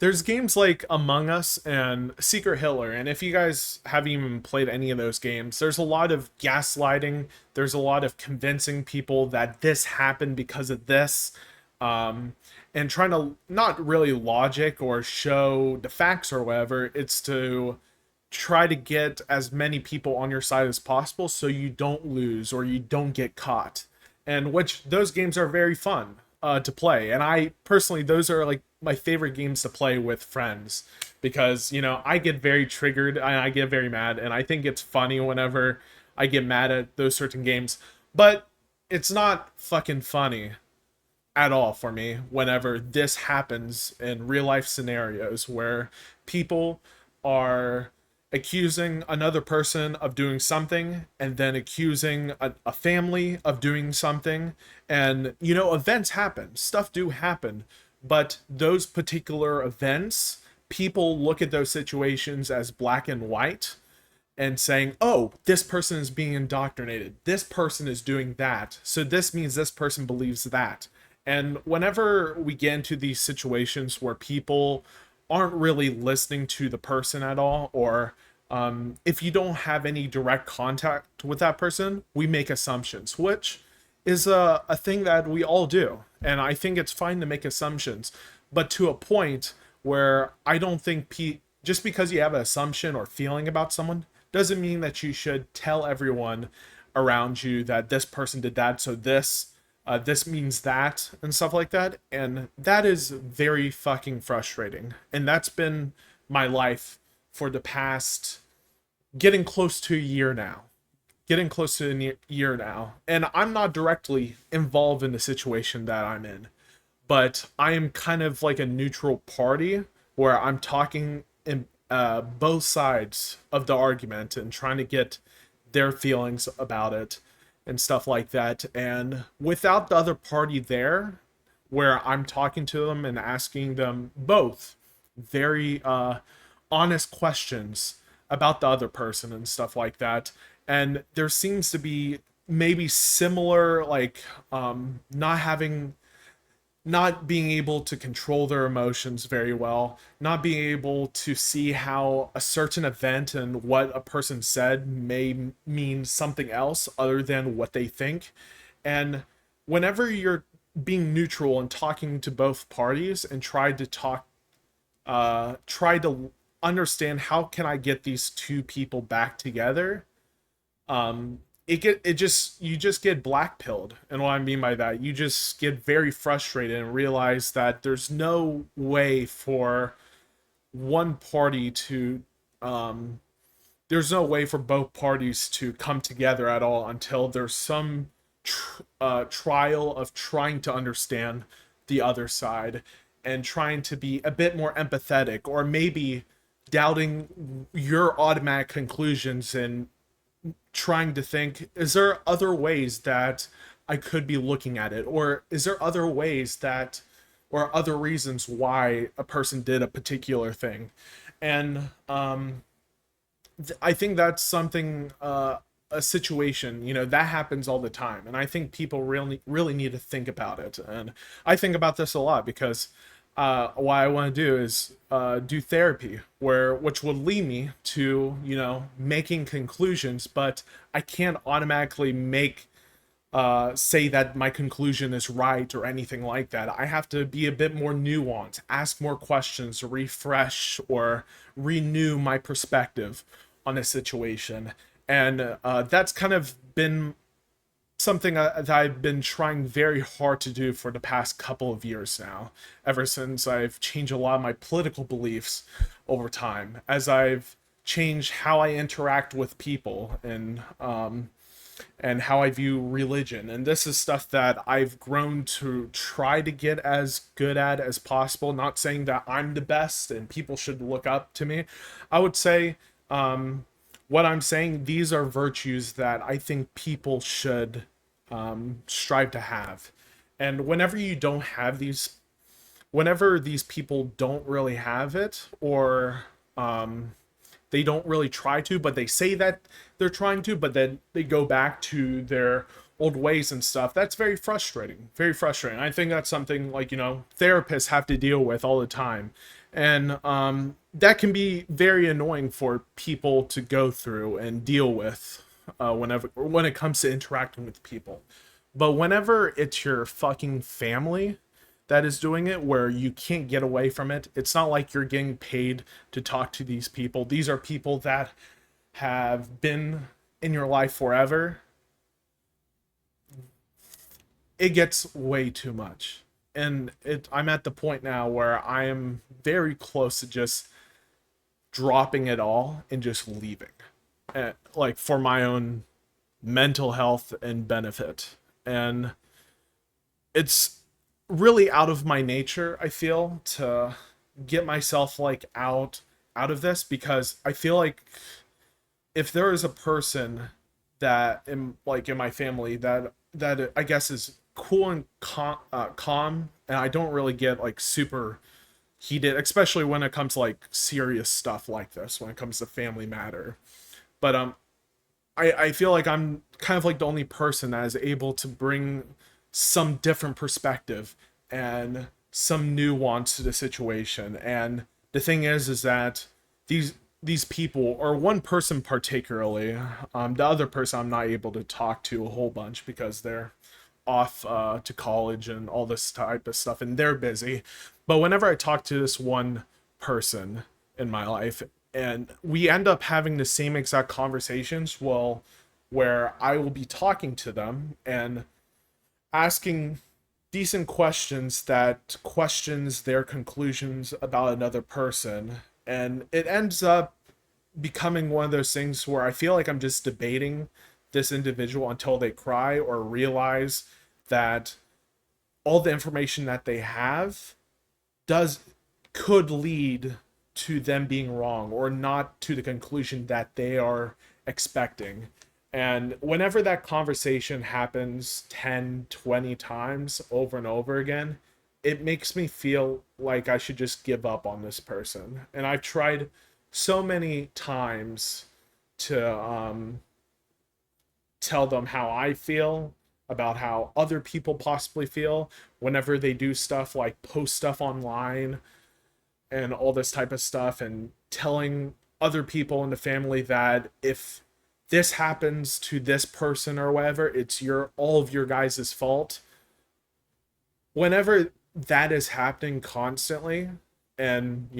there's games like Among Us and Secret Hitler, and if you guys haven't even played any of those games, there's a lot of gaslighting. There's a lot of convincing people that this happened because of this, um, and trying to not really logic or show the facts or whatever. It's to try to get as many people on your side as possible so you don't lose or you don't get caught. And which those games are very fun to play. And I personally, those are like my favorite games to play with friends because, I get very triggered and I get very mad. And I think it's funny whenever I get mad at those certain games. But it's not fucking funny at all for me whenever this happens in real life scenarios where people are accusing another person of doing something and then accusing a family of doing something. And events happen, stuff do happen, but those particular events, people look at those situations as black and white and saying, oh, this person is being indoctrinated, this person is doing that, so this means this person believes that. And whenever we get into these situations where people aren't really listening to the person at all, or if you don't have any direct contact with that person, we make assumptions, which is a thing that we all do. And I think it's fine to make assumptions, but to a point where I don't think just because you have an assumption or feeling about someone doesn't mean that you should tell everyone around you that this person did that, so this means that, and stuff like that. And that is very fucking frustrating. And that's been my life for the past getting close to a year now. Getting close to a year now. And I'm not directly involved in the situation that I'm in, but I am kind of like a neutral party where I'm talking in both sides of the argument and trying to get their feelings about it and stuff like that. And without the other party there, where I'm talking to them and asking them both very honest questions about the other person and stuff like that. And there seems to be maybe similar, like, not being able to control their emotions very well, not being able to see how a certain event and what a person said may mean something else other than what they think. And whenever you're being neutral and talking to both parties and try to understand how can I get these two people back together, you just get blackpilled. And what I mean by that, you just get very frustrated and realize that there's no way for one party to there's no way for both parties to come together at all until there's some trial of trying to understand the other side and trying to be a bit more empathetic, or maybe doubting your automatic conclusions and trying to think, is there other ways that I could be looking at it? Or is there other ways that, or other reasons why a person did a particular thing? And I think that's something, a situation, that happens all the time. And I think people really need to think about it. And I think about this a lot because what I want to do is do therapy, which will lead me to making conclusions, but I can't automatically say that my conclusion is right or anything like that. I have to be a bit more nuanced, ask more questions, refresh or renew my perspective on a situation. And that's kind of been something that I've been trying very hard to do for the past couple of years now, ever since I've changed a lot of my political beliefs over time, as I've changed how I interact with people and how I view religion. And this is stuff that I've grown to try to get as good at as possible. Not saying that I'm the best and people should look up to me. I would say, what I'm saying, these are virtues that I think people should strive to have. And whenever these people don't really have it, or they don't really try to, but they say that they're trying to, but then they go back to their old ways and stuff, that's very frustrating. Very frustrating. I think that's something, like, therapists have to deal with all the time. And that can be very annoying for people to go through and deal with when it comes to interacting with people. But whenever it's your fucking family that is doing it, where you can't get away from it, it's not like you're getting paid to talk to these people. These are people that have been in your life forever. It gets way too much. And I'm at the point now where I am very close to just dropping it all and just leaving, like for my own mental health and benefit. And it's really out of my nature, I feel, to get myself like out of this, because I feel like if there is a person that in my family that I guess is cool and calm, and I don't really get like super heated, especially when it comes to like serious stuff like this, when it comes to family matter. But I feel like I'm kind of like the only person that is able to bring some different perspective and some nuance to the situation. And the thing is that these people, or one person particularly, the other person I'm not able to talk to a whole bunch because they're off to college and all this type of stuff, and they're busy. But whenever I talk to this one person in my life, and we end up having the same exact conversations, well, where I will be talking to them and asking decent questions that questions their conclusions about another person, and it ends up becoming one of those things where I feel like I'm just debating this individual until they cry or realize that all the information that they have does could lead to them being wrong or not to the conclusion that they are expecting. And whenever that conversation happens 10, 20 times over and over again, it makes me feel like I should just give up on this person. And I've tried so many times to tell them how I feel about how other people possibly feel whenever they do stuff like post stuff online and all this type of stuff, and telling other people in the family that if this happens to this person or whatever, it's your all of your guys' fault. Whenever that is happening constantly, and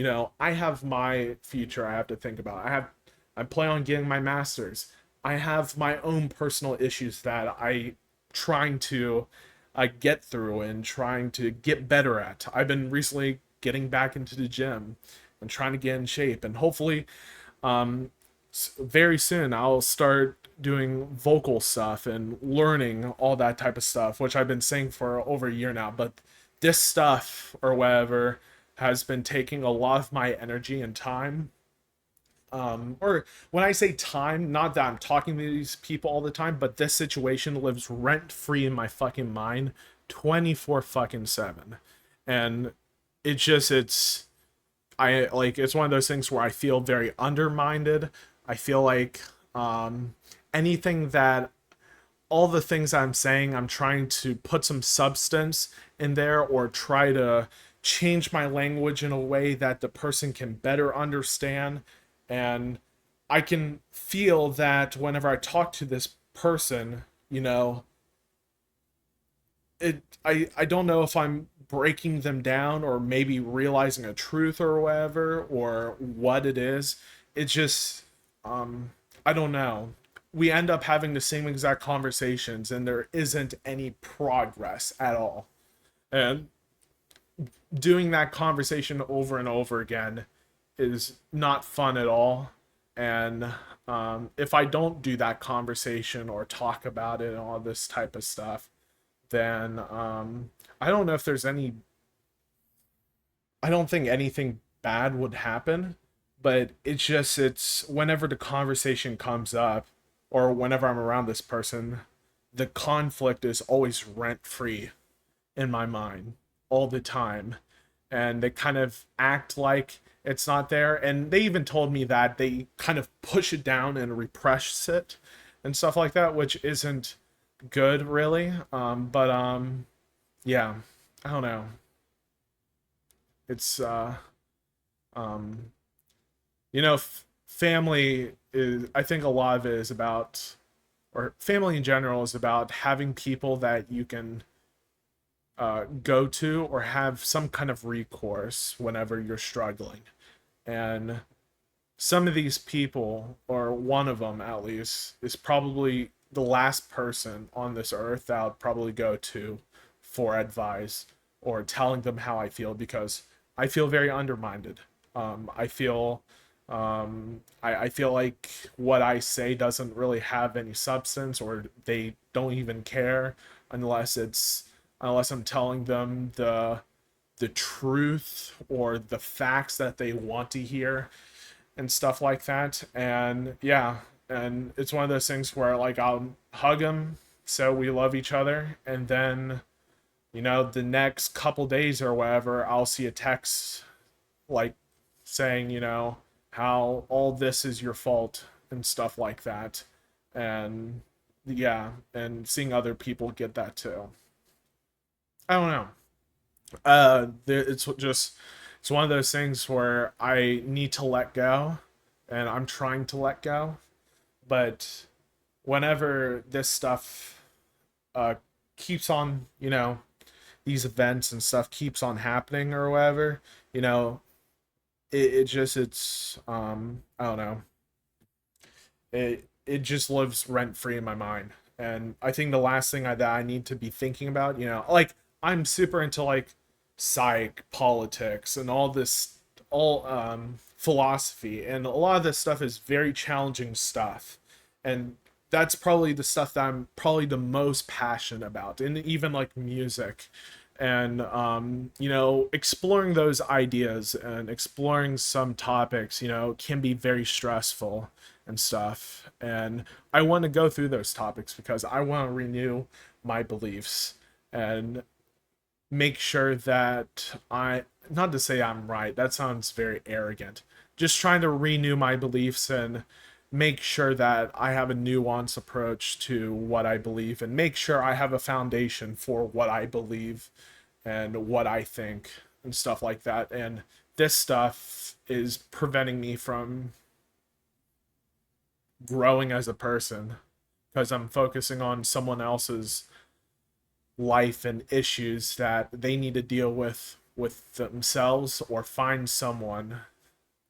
I have my future I have to think about. I plan on getting my master's. I have my own personal issues that I trying to get through and trying to get better at. I've been recently getting back into the gym and trying to get in shape, and hopefully very soon I'll start doing vocal stuff and learning all that type of stuff, which I've been saying for over a year now. But this stuff or whatever has been taking a lot of my energy and time. Or when I say time, not that I'm talking to these people all the time, but this situation lives rent free in my fucking mind 24 fucking 7. And it's I like it's one of those things where I feel very undermined. I feel like anything that all the things I'm saying, I'm trying to put some substance in there or try to change my language in a way that the person can better understand. And I can feel that whenever I talk to this person, I don't know if I'm breaking them down or maybe realizing a truth or whatever or what it is. It's just I don't know. We end up having the same exact conversations and there isn't any progress at all. And doing that conversation over and over again is not fun at all. And if I don't do that conversation or talk about it and all this type of stuff, then I don't know if there's any. I don't think anything bad would happen, but it's whenever the conversation comes up or whenever I'm around this person, the conflict is always rent free in my mind all the time. And they kind of act like it's not there. And they even told me that they kind of push it down and repress it and stuff like that, which isn't good really. But yeah, I don't know. It's Um, family is, I think a lot of it is about, or family in general is about having people that you can go to or have some kind of recourse whenever you're struggling. And some of these people, or one of them at least, is probably the last person on this earth that I would probably go to for advice or telling them how I feel, because I feel very undermined. I feel like what I say doesn't really have any substance, or they don't even care unless it's unless I'm telling them the truth or the facts that they want to hear and stuff like that. And yeah, and it's one of those things where like I'll hug them so we love each other, and then the next couple days or whatever, I'll see a text like saying how all this is your fault and stuff like that. And yeah, and seeing other people get that too. I don't know. It's one of those things where I need to let go, and I'm trying to let go. But whenever this stuff uh keeps on, these events and stuff keeps on happening or whatever, you know, it's I don't know, it just lives rent free in my mind. And I think the last thing that I need to be thinking about, like I'm super into like psych, politics, and all this, all philosophy, and a lot of this stuff is very challenging stuff, and that's probably the stuff that I'm probably the most passionate about, and even like music. And exploring those ideas and exploring some topics, can be very stressful and stuff. And I want to go through those topics because I want to renew my beliefs and make sure that not to say I'm right, that sounds very arrogant. Just trying to renew my beliefs and make sure that I have a nuanced approach to what I believe, and make sure I have a foundation for what I believe and what I think and stuff like that. And this stuff is preventing me from growing as a person because I'm focusing on someone else's life and issues that they need to deal with themselves or find someone.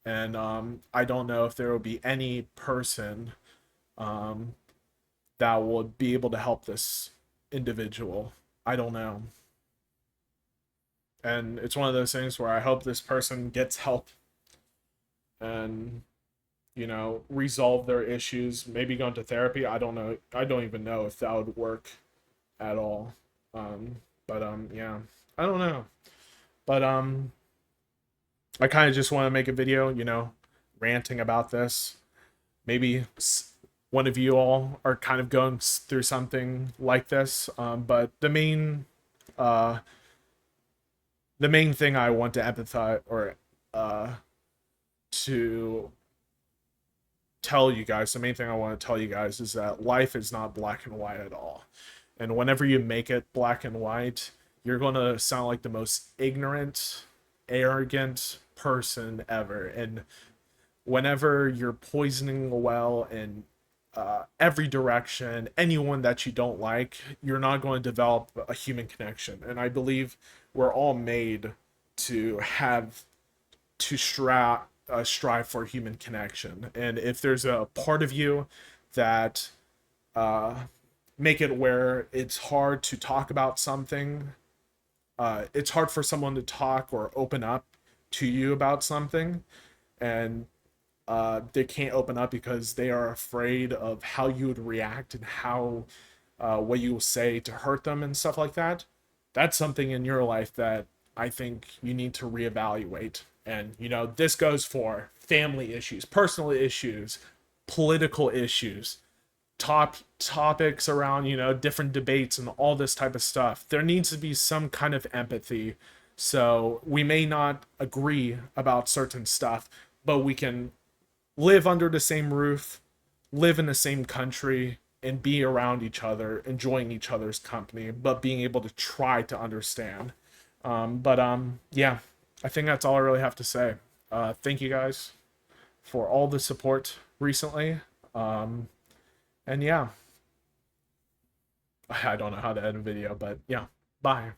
And I don't know if there will be any person um, that will be able to help this individual. I don't know. And it's one of those things where I hope this person gets help and resolve their issues, maybe go into therapy. I don't know, I don't even know if that would work at all. But yeah, I don't know. But I kind of just want to make a video, ranting about this. Maybe one of you all are kind of going through something like this. But uh the main thing I want to empathize, or to tell you guys, the main thing I want to tell you guys is that life is not black and white at all. And whenever you make it black and white, you're going to sound like the most ignorant, arrogant person ever. And whenever you're poisoning the well in every direction, anyone that you don't like, you're not going to develop a human connection. And I believe we're all made to have to strive for human connection. And if there's a part of you that uh, make it where it's hard to talk about something, it's hard for someone to talk or open up to you about something, and they can't open up because they are afraid of how you would react and how what you will say to hurt them and stuff like that. That's something in your life that I think you need to reevaluate. And this goes for family issues, personal issues, political issues, topics around different debates and all this type of stuff. There needs to be some kind of empathy. So we may not agree about certain stuff, but we can live under the same roof, live in the same country, and be around each other, enjoying each other's company, but being able to try to understand. But yeah, I think that's all I really have to say. Thank you guys for all the support recently. And yeah, I don't know how to edit a video, but yeah, bye.